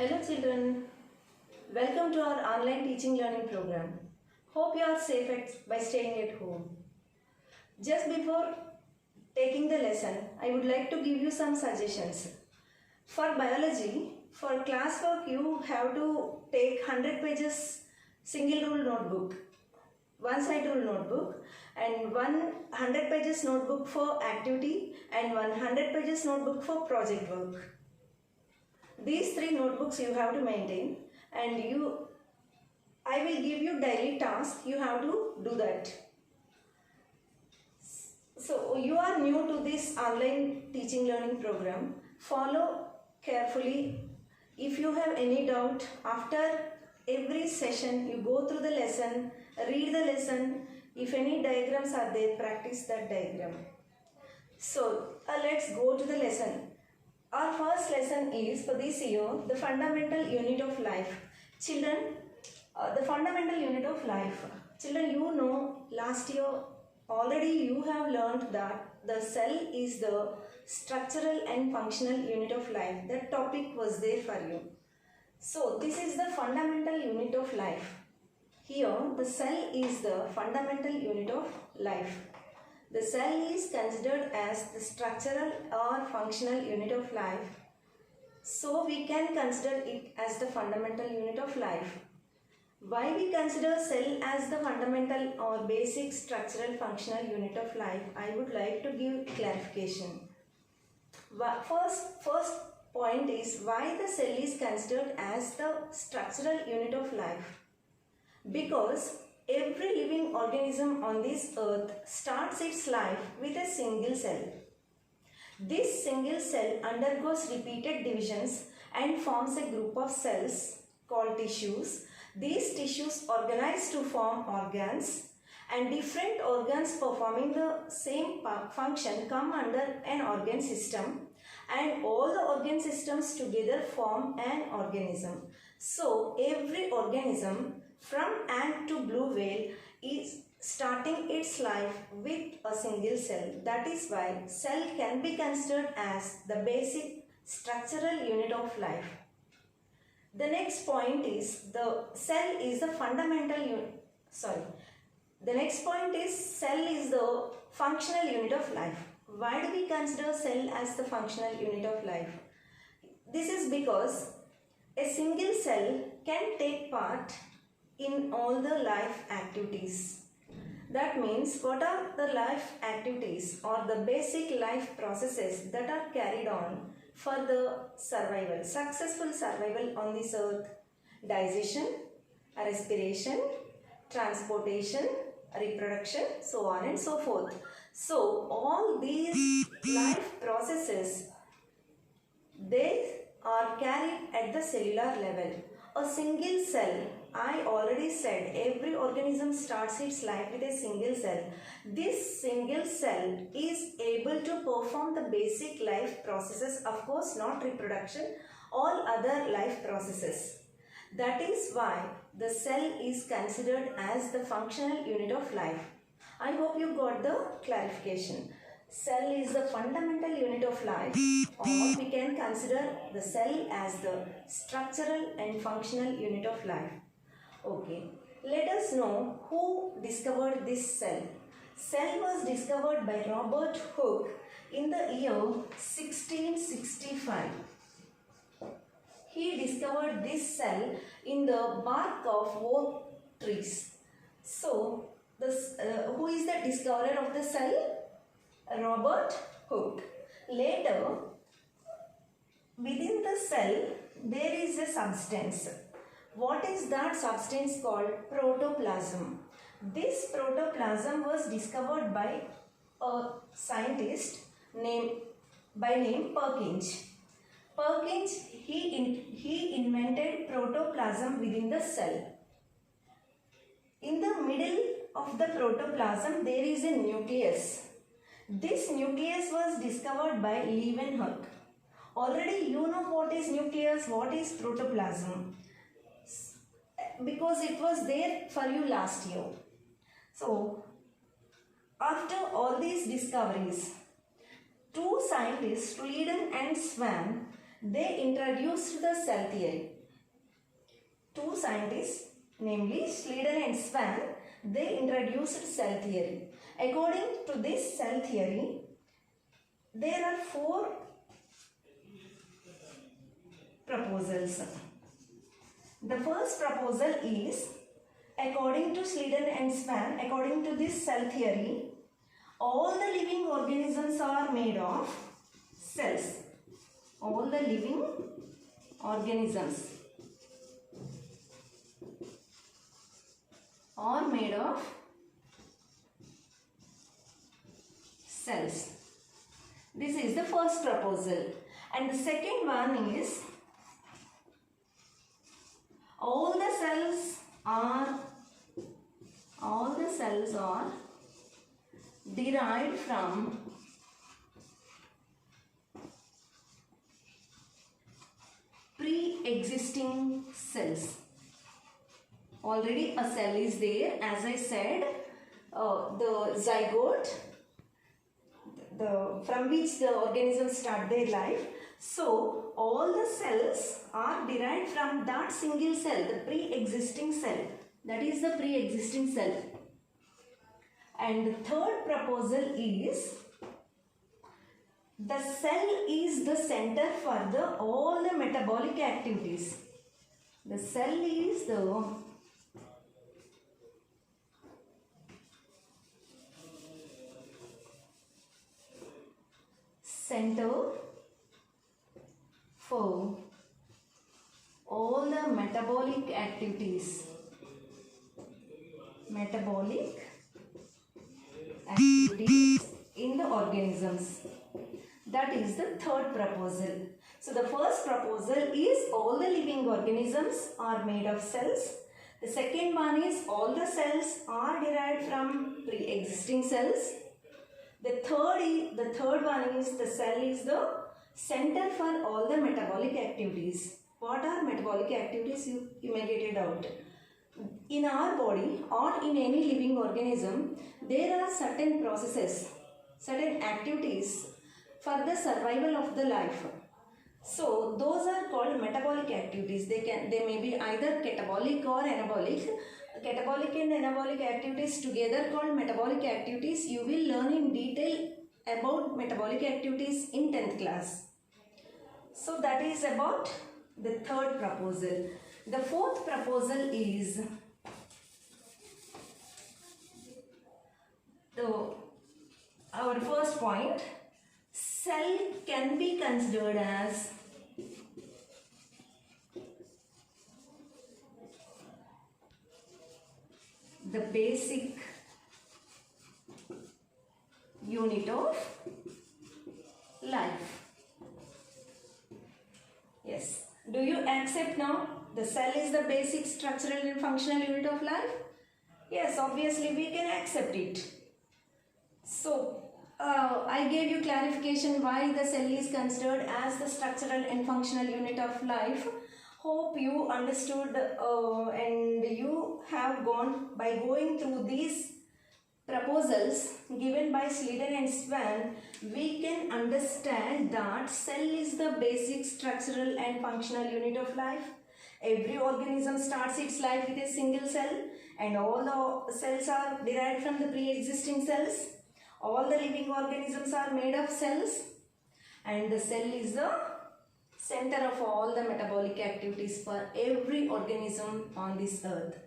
Hello children, welcome to our online teaching learning program. Hope you are safe by staying at home. Just before taking the lesson, I would like to give you some suggestions. For biology, for classwork you have to take 100 pages single rule notebook, one side rule notebook and 100 pages notebook for activity and 100 pages notebook for project work. These three notebooks you have to maintain, and I will give you daily tasks. You have to do that. So you are new to this online teaching learning program. Follow carefully. If you have any doubt, after every session you go through the lesson, read the lesson. If any diagrams are there, practice that diagram. So let's go to the lesson. Our first lesson is for this year, the fundamental unit of life. Children, the fundamental unit of life. Children, you know last year already you have learned that the cell is the structural and functional unit of life. That topic was there for you. So this is the fundamental unit of life. Here the cell is the fundamental unit of life. The cell is considered as the structural or functional unit of life. So we can consider it as the fundamental unit of life. Why we consider cell as the fundamental or basic structural functional unit of life? I would like to give clarification. First point is why the cell is considered as the structural unit of life. Because every living organism on this earth starts its life with a single cell. This single cell undergoes repeated divisions and forms a group of cells called tissues. These tissues organize to form organs, and different organs performing the same function come under an organ system, and all the organ systems together form an organism. So every organism from ant to blue whale is starting its life with a single cell. That is why cell can be considered as the basic structural unit of life. The next point is the cell is the fundamental unit. The next point is cell is the functional unit of life. Why do we consider cell as the functional unit of life? This is because a single cell can take part in all the life activities. That means what are the life activities or the basic life processes that are carried on for the survival, successful survival on this earth? Digestion, respiration, transportation, reproduction, so on and so forth. So all these life processes, they are carried at the cellular level. A single cell, I already said, every organism starts its life with a single cell. This single cell is able to perform the basic life processes, of course not reproduction, all other life processes. That is why the cell is considered as the functional unit of life. I hope you got the clarification. Cell is the fundamental unit of life, or we can consider the cell as the structural and functional unit of life. Okay, let us know who discovered this cell. Cell was discovered by Robert Hooke in the year 1665. He discovered this cell in the bark of oak trees. So, who is the discoverer of the cell? Robert Hooke. Later, within the cell, there is a substance. What is that substance called? Protoplasm. This protoplasm was discovered by a scientist by name Purkinje. Purkinje, he invented protoplasm within the cell. In the middle of the protoplasm, there is a nucleus. This nucleus was discovered by Leeuwenhoek. Already you know what is nucleus, what is protoplasm, because it was there for you last year. So, after all these discoveries, two scientists, Leiden and Swan, they introduced the cell theory. Two scientists, namely Schleiden and Swan, they introduced cell theory. According to this cell theory, there are four proposals. The first proposal is, according to Schleiden and Swan, according to this cell theory, all the living organisms are made of cells. All the living organisms are made of cells. This is the first proposal. And the second one is, all the cells are derived from pre-existing cells. Already a cell is there, as I said, the zygote, from which the organisms start their life. So all the cells are derived from that single cell, the pre-existing cell. That is the pre-existing cell. And the third proposal is, the cell is the center for all the metabolic activities. The cell is the center for all the metabolic activities. Metabolic activities in the organisms. That is the third proposal. So the first proposal is, all the living organisms are made of cells. The second one is, all the cells are derived from pre-existing cells. The third one is, the cell is the center for all the metabolic activities. What are metabolic activities? You may get it out. In our body or in any living organism, there are certain processes, certain activities for the survival of the life. So those are called metabolic activities. They may be either catabolic or anabolic. Catabolic and anabolic activities together called metabolic activities. You will learn in detail about metabolic activities in 10th class. So that is about the third proposal. The fourth proposal is, our first point, cell can be considered as the basic unit of life. Yes. Do you accept now? The cell is the basic structural and functional unit of life? Yes, obviously we can accept it. So, I gave you clarification why the cell is considered as the structural and functional unit of life. Hope you understood and you have gone, by going through these proposals given by Schleiden and Swan, we can understand that cell is the basic structural and functional unit of life. Every organism starts its life with a single cell, and all the cells are derived from the pre-existing cells. All the living organisms are made of cells, and the cell is the center of all the metabolic activities for every organism on this earth.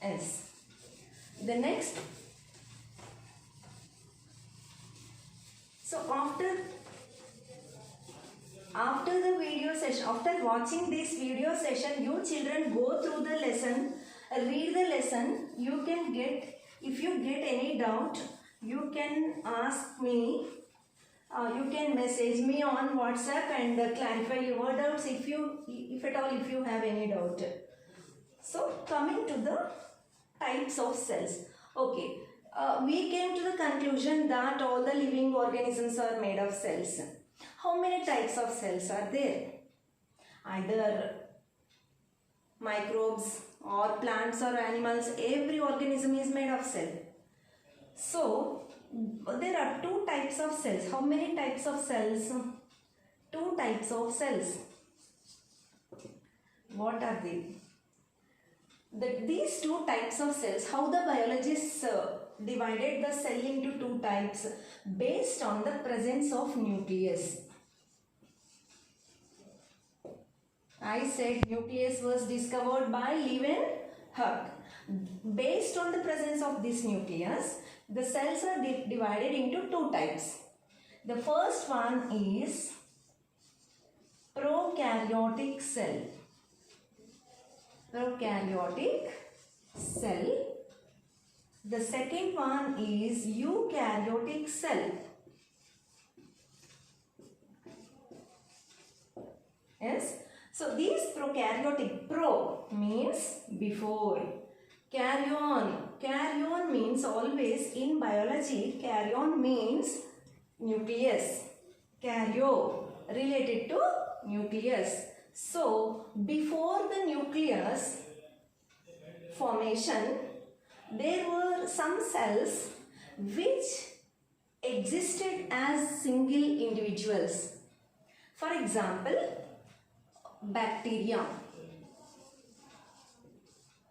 Yes. The next, so after the video session, after watching this video session, you children go through the lesson, read the lesson. You can get, if you get any doubt, you can ask me, you can message me on WhatsApp and clarify your doubts if at all you have any doubt. So coming to the types of cells. Okay, we came to the conclusion that all the living organisms are made of cells. How many types of cells are there? Either microbes or plants or animals, every organism is made of cell. So there are two types of cells. How many types of cells? two types of cells. What are they? These two types of cells, how the biologists divided the cell into two types based on the presence of nucleus. I said nucleus was discovered by Leeuwenhoek. Based on the presence of this nucleus, the cells are divided into two types. The first one is prokaryotic cell. Prokaryotic cell. The second one is eukaryotic cell. Yes. So these prokaryotic, pro means before. Karyon. Karyon means always in biology, karyon means nucleus. Karyo related to nucleus. So before the nucleus formation, there were some cells which existed as single individuals. For example, bacteria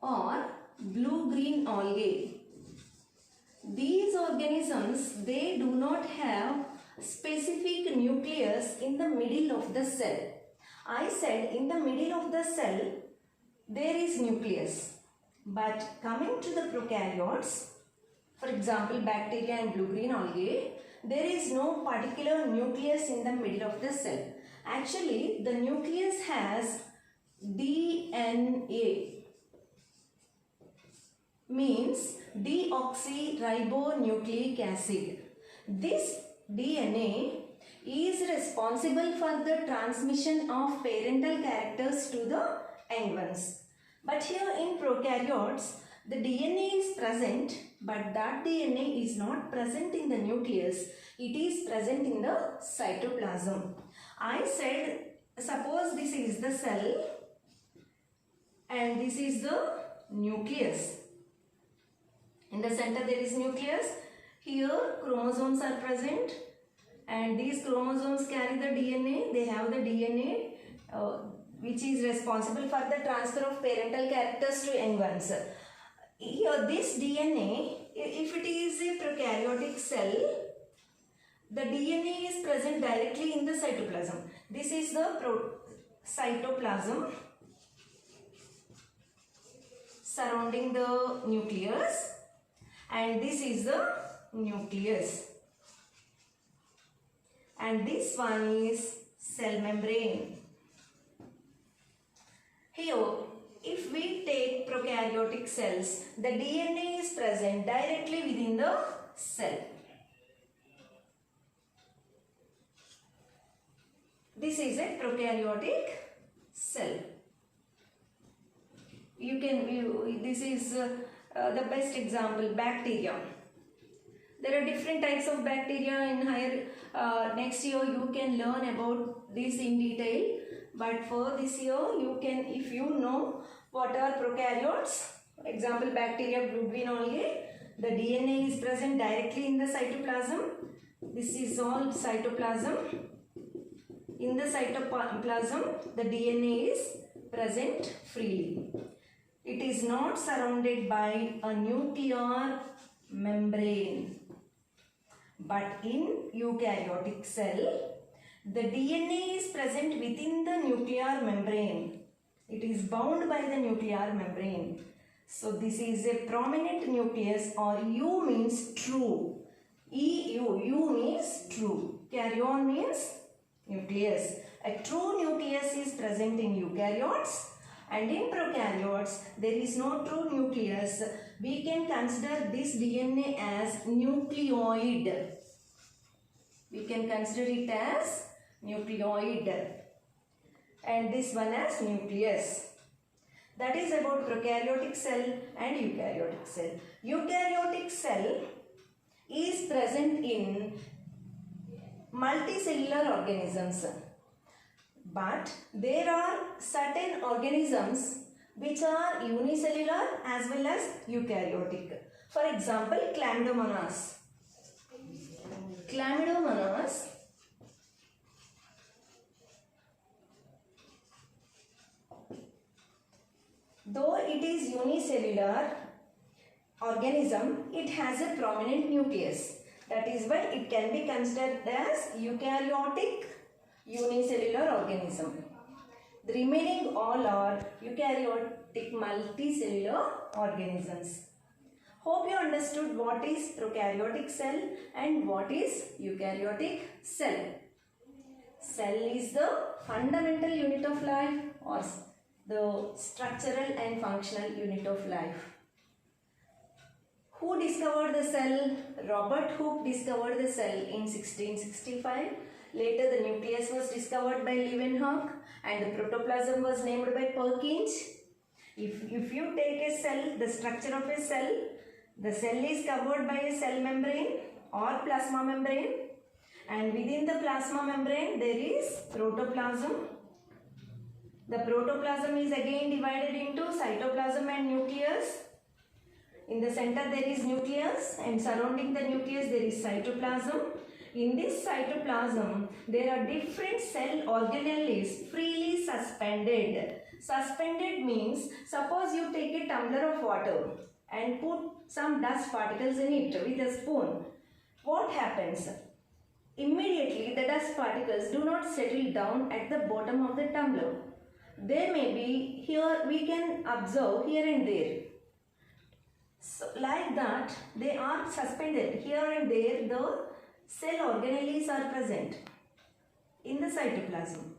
or blue-green algae. These organisms, they do not have specific nucleus in the middle of the cell. I said in the middle of the cell there is nucleus. But coming to the prokaryotes, for example bacteria and blue-green algae, there is no particular nucleus in the middle of the cell. Actually, the nucleus has DNA, means deoxyribonucleic acid. This DNA is responsible for the transmission of parental characters to the young ones. But here in prokaryotes, the DNA is present, but that DNA is not present in the nucleus. It is present in the cytoplasm. I said, suppose this is the cell and this is the nucleus. In the center there is nucleus. Here chromosomes are present and these chromosomes carry the DNA. They have the DNA which is responsible for the transfer of parental characters to young ones. Here this DNA, if it is a prokaryotic cell, the DNA is present directly in the cytoplasm. This is the cytoplasm surrounding the nucleus, and this is the nucleus, and this one is cell membrane. Here, if we take prokaryotic cells, the DNA is present directly within the cell. This is a prokaryotic cell. This is the best example, bacteria. There are different types of bacteria in higher. Next year you can learn about this in detail. But for this year, you can, if you know what are prokaryotes, for example bacteria, blue-green algae, the DNA is present directly in the cytoplasm. This is all cytoplasm. In the cytoplasm, the DNA is present freely. It is not surrounded by a nuclear membrane. But in eukaryotic cell, the DNA is present within the nuclear membrane. It is bound by the nuclear membrane. So this is a prominent nucleus, or U means true. U means true. Karyon means nucleus. A true nucleus is present in eukaryotes, and in prokaryotes there is no true nucleus. We can consider this DNA as nucleoid. We can consider it as nucleoid, and this one as nucleus. That is about prokaryotic cell and eukaryotic cell. Eukaryotic cell is present in multicellular organisms, but there are certain organisms which are unicellular as well as eukaryotic. For example, Chlamydomonas. Chlamydomonas Though it is unicellular organism, it has a prominent nucleus. That is why it can be considered as eukaryotic unicellular organism. The remaining all are eukaryotic multicellular organisms. Hope you understood what is prokaryotic cell and what is eukaryotic cell. Cell is the fundamental unit of life or the structural and functional unit of life. Who discovered the cell? Robert Hooke discovered the cell in 1665. Later the nucleus was discovered by Leeuwenhoek and the protoplasm was named by Perkinch. If you take a cell, the structure of a cell, the cell is covered by a cell membrane or plasma membrane, and within the plasma membrane there is protoplasm. The protoplasm is again divided into cytoplasm and nucleus. In the center there is nucleus and surrounding the nucleus there is cytoplasm. In this cytoplasm there are different cell organelles freely suspended. Suspended means, suppose you take a tumbler of water and put some dust particles in it with a spoon. What happens? Immediately the dust particles do not settle down at the bottom of the tumbler. They may be here, we can observe here and there. So, like that, they are suspended. Here and there, the cell organelles are present in the cytoplasm.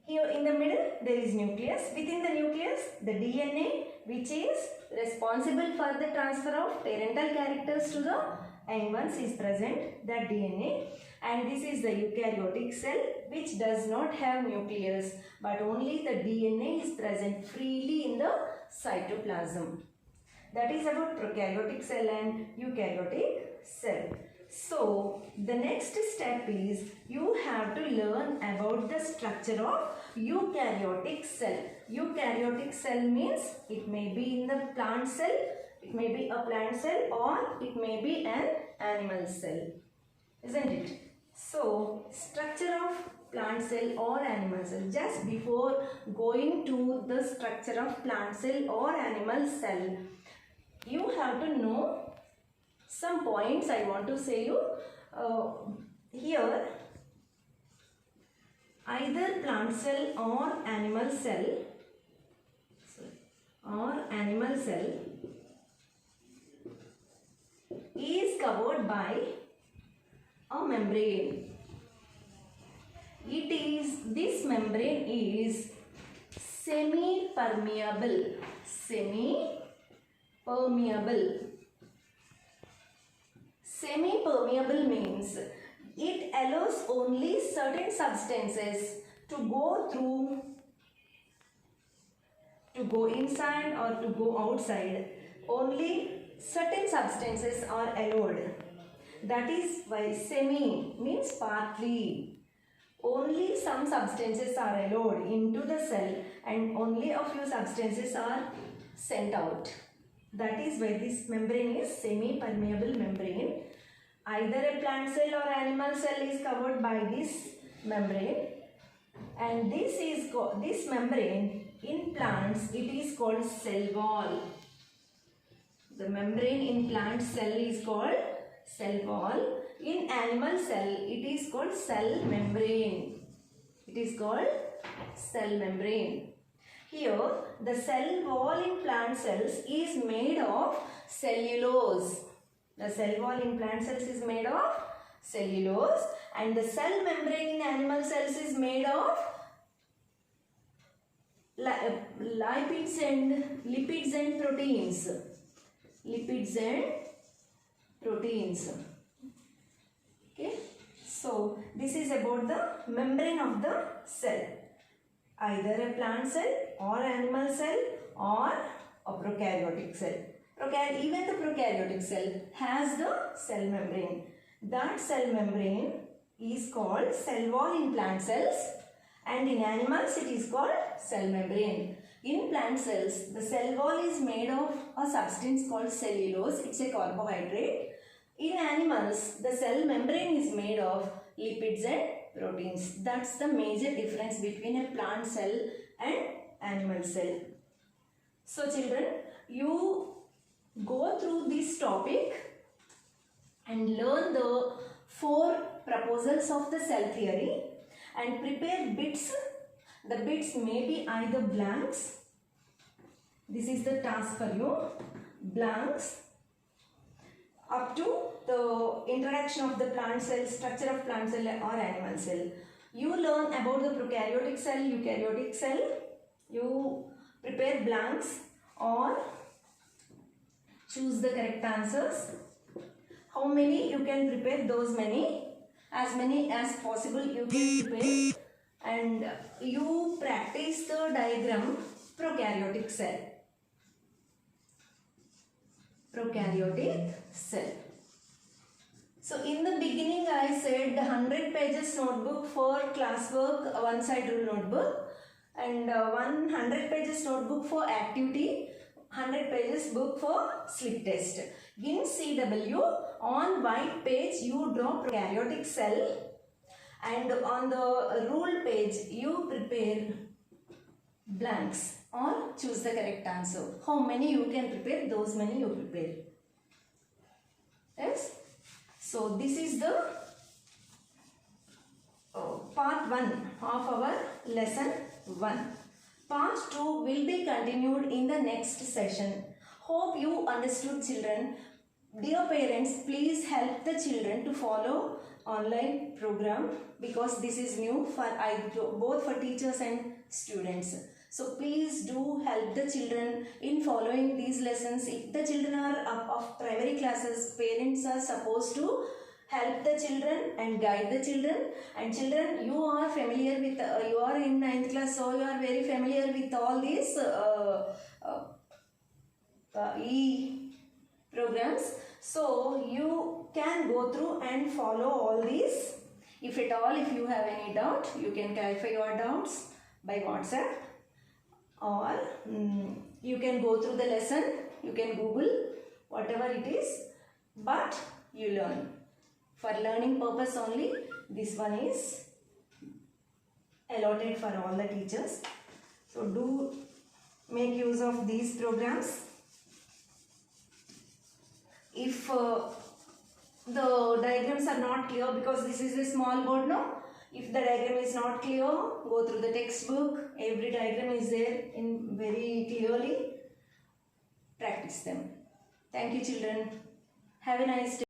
Here in the middle, there is nucleus. Within the nucleus, the DNA, which is responsible for the transfer of parental characters to the young ones, is present, that DNA. And this is the eukaryotic cell, which does not have nucleus, but only the DNA is present freely in the cytoplasm. That is about prokaryotic cell and eukaryotic cell. So, the next step is you have to learn about the structure of eukaryotic cell. Eukaryotic cell means it may be in the plant cell, it may be a plant cell, or it may be an animal cell. Isn't it? So, structure of plant cell or animal cell. Just before going to the structure of plant cell or animal cell, you have to know some points I want to say you. Here, either plant cell or animal cell is covered by a membrane. This membrane is semi-permeable. Semi-permeable means it allows only certain substances to go inside or to go outside. Only certain substances are allowed. That is why semi means partly. Only some substances are allowed into the cell and only a few substances are sent out. That is why this membrane is semi-permeable membrane. Either a plant cell or animal cell is covered by this membrane, and this membrane in plants it is called cell wall. The membrane in plant cell is called cell wall. In animal cell it is called cell membrane. It is called cell membrane. Here the cell wall in plant cells is made of cellulose. The cell wall in plant cells is made of cellulose, and the cell membrane in animal cells is made of lipids and proteins. Okay. So this is about the membrane of the cell. Either a plant cell or animal cell or a prokaryotic cell. Even the prokaryotic cell has the cell membrane. That cell membrane is called cell wall in plant cells, and in animals it is called cell membrane. In plant cells, the cell wall is made of a substance called cellulose. It's a carbohydrate. In animals, the cell membrane is made of lipids and proteins. That's the major difference between a plant cell and animal cell. So children, you go through this topic and learn the 4 proposals of the cell theory and prepare bits. The bits may be either blanks. This is the task for you. Blanks up to the introduction of the plant cell, structure of plant cell or animal cell. You learn about the prokaryotic cell, eukaryotic cell. You prepare blanks or choose the correct answers. How many you can prepare? Those many. As many as possible you can prepare. And you practice the diagram prokaryotic cell. Prokaryotic cell. So in the beginning I said 100 pages notebook for classwork, one side rule notebook, and 100 pages notebook for activity, 100 pages book for slip test. In CW, on white page you draw prokaryotic cell, and on the rule page you prepare blanks or choose the correct answer. How many you can prepare? Those many you prepare. Yes. So this is the part 1 of our lesson 1. Part 2 will be continued in the next session. Hope you understood, children. Dear parents, please help the children to follow online program, because this is new for both for teachers and students. So please do help the children in following these lessons. If the children are of primary classes, parents are supposed to help the children and guide the children. And children, you are familiar with, you are in 9th class, so you are very familiar with all these programs. So you can go through and follow all these. If at all, if you have any doubt, you can clarify your doubts by WhatsApp, or you can go through the lesson, you can Google, whatever it is, but you learn. For learning purpose only, this one is allotted for all the teachers. So do make use of these programs. If the diagrams are not clear, because this is a small board now, if the diagram is not clear, go through the textbook. Every diagram is there in very clearly. Practice them. Thank you, children. Have a nice day.